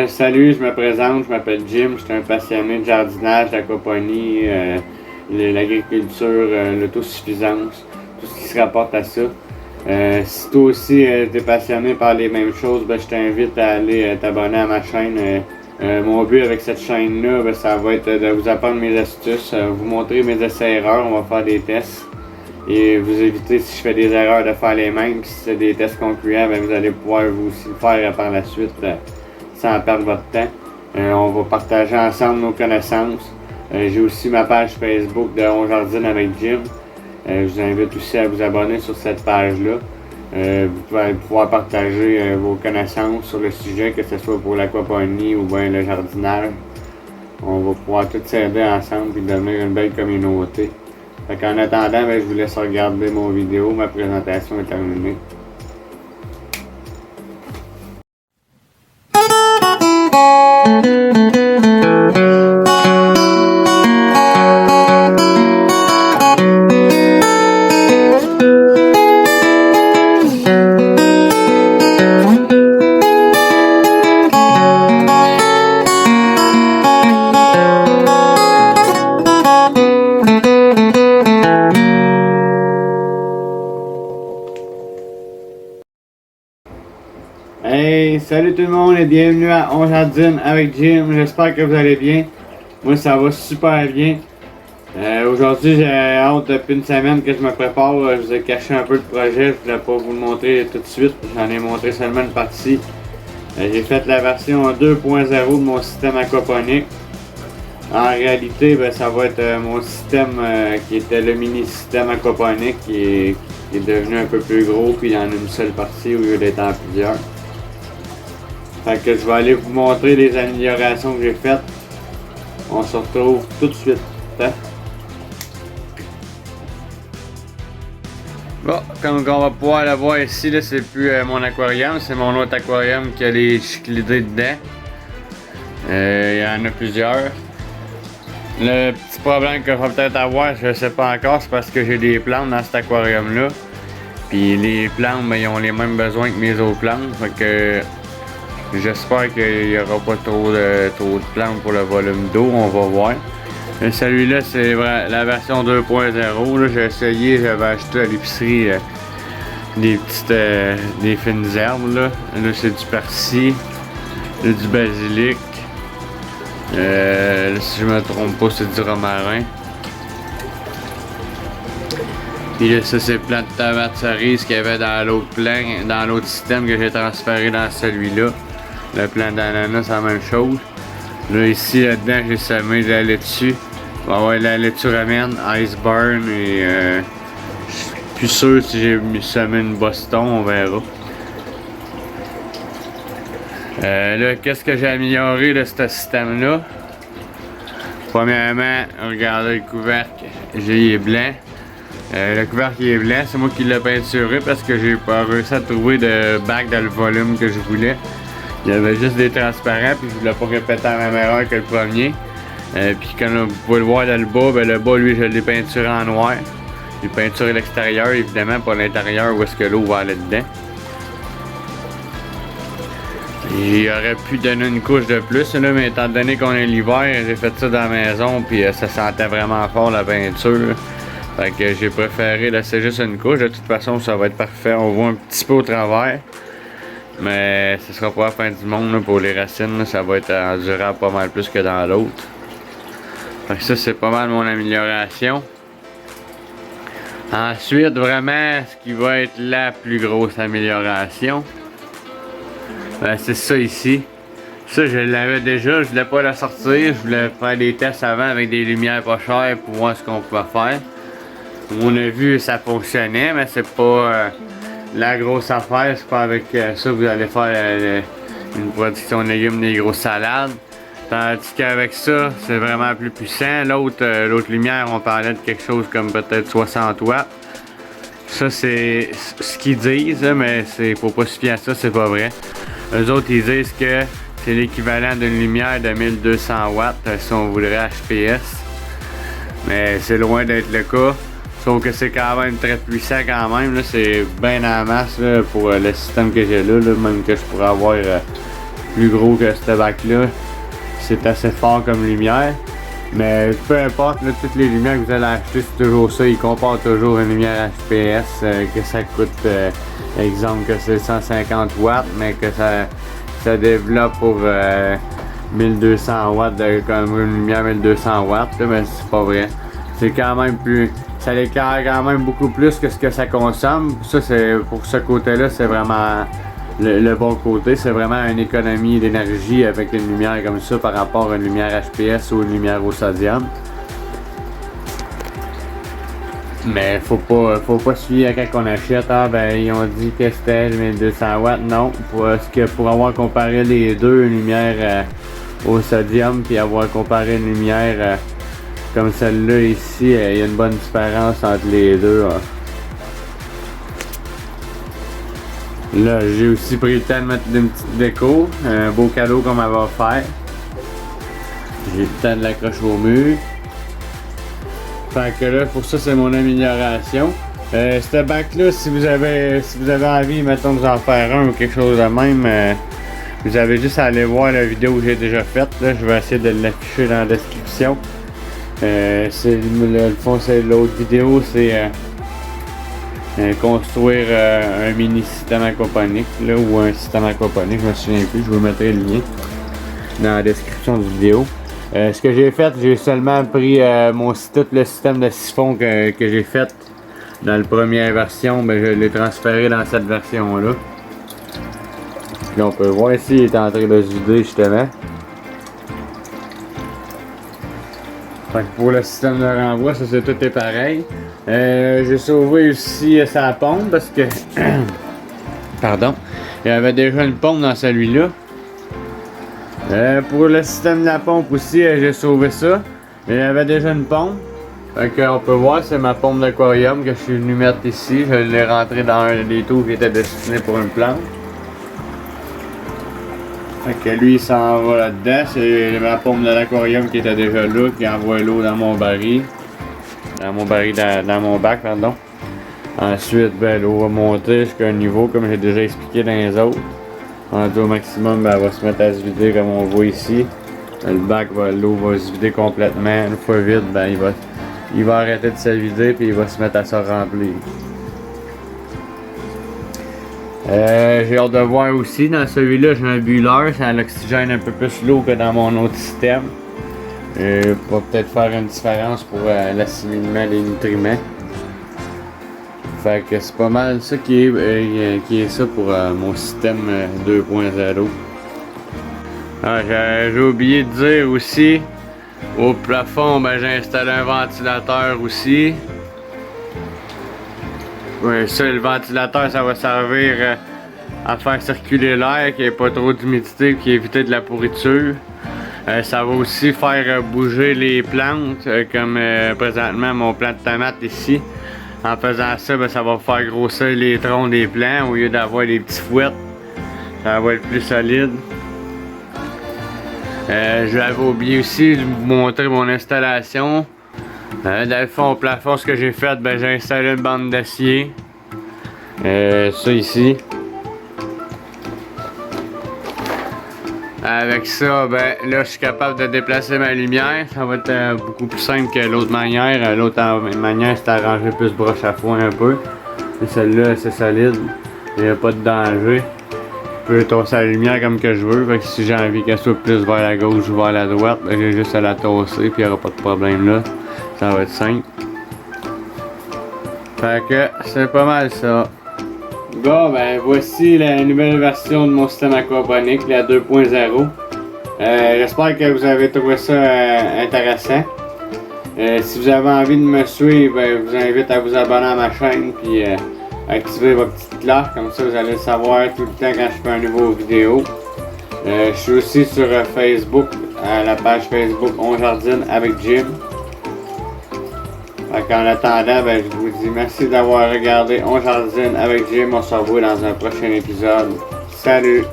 Salut, je me présente, je m'appelle Jim, je suis un passionné de jardinage, d'aquaponie, l'agriculture, l'autosuffisance, tout ce qui se rapporte à ça. Si toi aussi t'es passionné par les mêmes choses, ben, je t'invite à aller t'abonner à ma chaîne. Mon but avec cette chaîne-là, ben, ça va être de vous apprendre mes astuces, vous montrer mes essais-erreurs, on va faire des tests. Et vous éviter, si je fais des erreurs, de faire les mêmes. Puis si c'est des tests concluants, ben, vous allez pouvoir vous aussi le faire par la suite sans perdre votre temps. On va partager ensemble nos connaissances. J'ai aussi ma page Facebook de On Jardine avec Jim. Je vous invite aussi à vous abonner sur cette page-là. Vous allez pouvoir partager vos connaissances sur le sujet, que ce soit pour l'aquaponie ou bien le jardinage. On va pouvoir tous s'aider ensemble et devenir une belle communauté. Fait qu'en attendant, ben, je vous laisse regarder mon vidéo. Ma présentation est terminée. Hey, salut tout le monde et bienvenue à On Jardine avec Jim. J'espère que vous allez bien. Moi, ça va super bien. Aujourd'hui, j'ai hâte depuis une semaine que je me prépare. Je vous ai caché un peu le projet. Je voulais pas vous le montrer tout de suite. J'en ai montré seulement une partie. J'ai fait la version 2.0 de mon système aquaponique. En réalité, ben, ça va être mon système qui était le mini système aquaponique qui est devenu un peu plus gros puis il y en a une seule partie au lieu d'être en plusieurs. Fait que je vais aller vous montrer les améliorations que j'ai faites. On se retrouve tout de suite. Hein? Bon, comme on va pouvoir le voir ici, là, c'est plus mon aquarium, c'est mon autre aquarium qui a les chiclidés dedans. Il y en a plusieurs. Le petit problème que je vais peut-être avoir, je sais pas encore, c'est parce que j'ai des plantes dans cet aquarium-là. Puis les plantes, ben, ils ont les mêmes besoins que mes autres plantes. Fait que j'espère qu'il n'y aura pas trop de plantes pour le volume d'eau, on va voir. Celui-là, c'est la version 2.0. J'ai essayé, j'avais acheté à l'épicerie des fines herbes. Là c'est du persil, du basilic. Si je me trompe pas, c'est du romarin. Puis ça, c'est le plant de tomate cerise qu'il y avait dans l'autre système que j'ai transféré dans celui-là. Le plant d'ananas, c'est la même chose. Là, ici, là-dedans, j'ai semé de la laitue. Il va y avoir de la laitue romaine, Iceburn et je suis plus sûr si j'ai semé une Boston, on verra. Là, qu'est-ce que j'ai amélioré de ce système-là? Premièrement, regardez le couvercle, il est blanc. Le couvercle il est blanc, c'est moi qui l'ai peinturé parce que j'ai pas réussi à trouver de bac dans le volume que je voulais. Il y avait juste des transparents, puis je voulais pas répéter la même erreur que le premier. Puis comme vous pouvez le voir dans le bas, ben le bas lui je l'ai peinturé en noir. J'ai peinturé l'extérieur évidemment, pas l'intérieur où est-ce que l'eau va aller dedans. J'aurais pu donner une couche de plus, là, mais étant donné qu'on est l'hiver, j'ai fait ça dans la maison, puis ça sentait vraiment fort la peinture. Fait que j'ai préféré laisser juste une couche. De toute façon, ça va être parfait. On voit un petit peu au travers. Mais ce sera pas la fin du monde là, pour les racines. Là, ça va être endurable pas mal plus que dans l'autre. Fait que ça, c'est pas mal mon amélioration. Ensuite, vraiment, ce qui va être la plus grosse amélioration, ben, c'est ça ici. Ça, je l'avais déjà. Je voulais pas la sortir. Je voulais faire des tests avant avec des lumières pas chères pour voir ce qu'on pouvait faire. On a vu ça fonctionnait, mais c'est pas la grosse affaire. C'est pas avec ça que vous allez faire une production de légumes, des grosses salades. Tandis qu'avec ça, c'est vraiment plus puissant. L'autre lumière, on parlait de quelque chose comme peut-être 60 watts. Ça, c'est ce qu'ils disent, mais faut pas se fier à ça, c'est pas vrai. Eux autres, ils disent que c'est l'équivalent d'une lumière de 1200 watts si on voudrait HPS. Mais c'est loin d'être le cas. Sauf que c'est quand même très puissant quand même. C'est bien en masse là, pour le système que j'ai là, même que je pourrais avoir plus gros que ce bac-là. C'est assez fort comme lumière. Mais peu importe, là, toutes les lumières que vous allez acheter, c'est toujours ça. Ils comparent toujours une lumière HPS, que ça coûte, exemple, que c'est 150 watts, mais que ça développe pour 1200 watts, comme une lumière 1200 watts, là, mais c'est pas vrai. C'est quand même plus... Ça éclaire quand même beaucoup plus que ce que ça consomme. Ça, c'est pour ce côté-là, c'est vraiment le bon côté. C'est vraiment une économie d'énergie avec une lumière comme ça par rapport à une lumière HPS ou une lumière au sodium. Mais faut pas se fier à quand on achète. Ah ben ils ont dit que c'était 1200 watts. Non, parce que pour avoir comparé les deux, une lumière au sodium puis avoir comparé une lumière comme celle-là ici, il y a une bonne différence entre les deux. Là, j'ai aussi pris le temps de mettre une petite déco, un beau cadeau qu'on m'avait offert. J'ai le temps de l'accrocher au mur. Fait que là, pour ça, c'est mon amélioration. Ce bac-là, si vous avez envie, mettons, de vous en faire un ou quelque chose de même, vous avez juste à aller voir la vidéo que j'ai déjà faite. Là, je vais essayer de l'afficher dans la description. C'est le fond, c'est l'autre vidéo, c'est construire un mini système aquaponique là, ou un système aquaponique, je me souviens plus, je vous mettrai le lien dans la description de la vidéo. Ce que j'ai fait, j'ai seulement pris tout le système de siphon que j'ai fait dans la première version, mais je l'ai transféré dans cette version là. Puis on peut voir ici, il est en train de se vider justement. Fait que pour le système de renvoi, ça c'est tout est pareil. J'ai sauvé aussi sa pompe parce que pardon, il y avait déjà une pompe dans celui-là. Pour le système de la pompe aussi, j'ai sauvé ça. Il y avait déjà une pompe. Fait qu'on peut voir, c'est ma pompe d'aquarium que je suis venu mettre ici. Je l'ai rentré dans un des trous qui était destiné pour une plante. Fait que lui il s'en va là-dedans, c'est ma pompe de l'aquarium qui était déjà là, qui envoie l'eau dans mon baril. Dans mon bac, pardon. Ensuite, ben, l'eau va monter jusqu'à un niveau, comme j'ai déjà expliqué dans les autres. Rendu au maximum, ben, elle va se mettre à se vider comme on voit ici. Le bac, l'eau va se vider complètement. Une fois vide, ben, il va arrêter de se vider puis il va se mettre à se remplir. J'ai hâte de voir aussi, dans celui-là j'ai un bulleur, ça l'oxygène un peu plus l'eau que dans mon autre système. Pour peut-être faire une différence pour l'assimilement des nutriments. Fait que c'est pas mal ça qui est ça pour mon système 2.0. J'ai oublié de dire aussi, au plafond ben, j'ai installé un ventilateur aussi. Oui, ça, le ventilateur, ça va servir à faire circuler l'air, qu'il n'y ait pas trop d'humidité, qui éviter de la pourriture. Ça va aussi faire bouger les plantes, comme présentement mon plant de tomates ici. En faisant ça, ben, ça va faire grossir les troncs des plants au lieu d'avoir des petits fouettes. Ça va être plus solide. Je l'avais oublié aussi de vous montrer mon installation. Dans le fond, au plafond, ce que j'ai fait, ben, j'ai installé une bande d'acier. Ça ici. Avec ça, ben, là, je suis capable de déplacer ma lumière. Ça va être beaucoup plus simple que l'autre manière. L'autre manière, c'est arranger plus broche à foin un peu. Et celle-là, c'est solide. Il n'y a pas de danger. Je peux tosser la lumière comme que je veux. Fait que si j'ai envie qu'elle soit plus vers la gauche ou vers la droite, ben, j'ai juste à la tosser puis il n'y aura pas de problème là. Ça va être simple. Fait que c'est pas mal ça. Bon, ben voici la nouvelle version de mon système aquaponique, la 2.0. J'espère que vous avez trouvé ça intéressant. Si vous avez envie de me suivre, ben, je vous invite à vous abonner à ma chaîne puis activer votre petite cloche, comme ça vous allez le savoir tout le temps quand je fais une nouvelle vidéo. Je suis aussi sur Facebook, à la page Facebook On Jardine avec Jim. En attendant, ben, je vous dis merci d'avoir regardé On Jardine avec Jim. On se revoit dans un prochain épisode. Salut!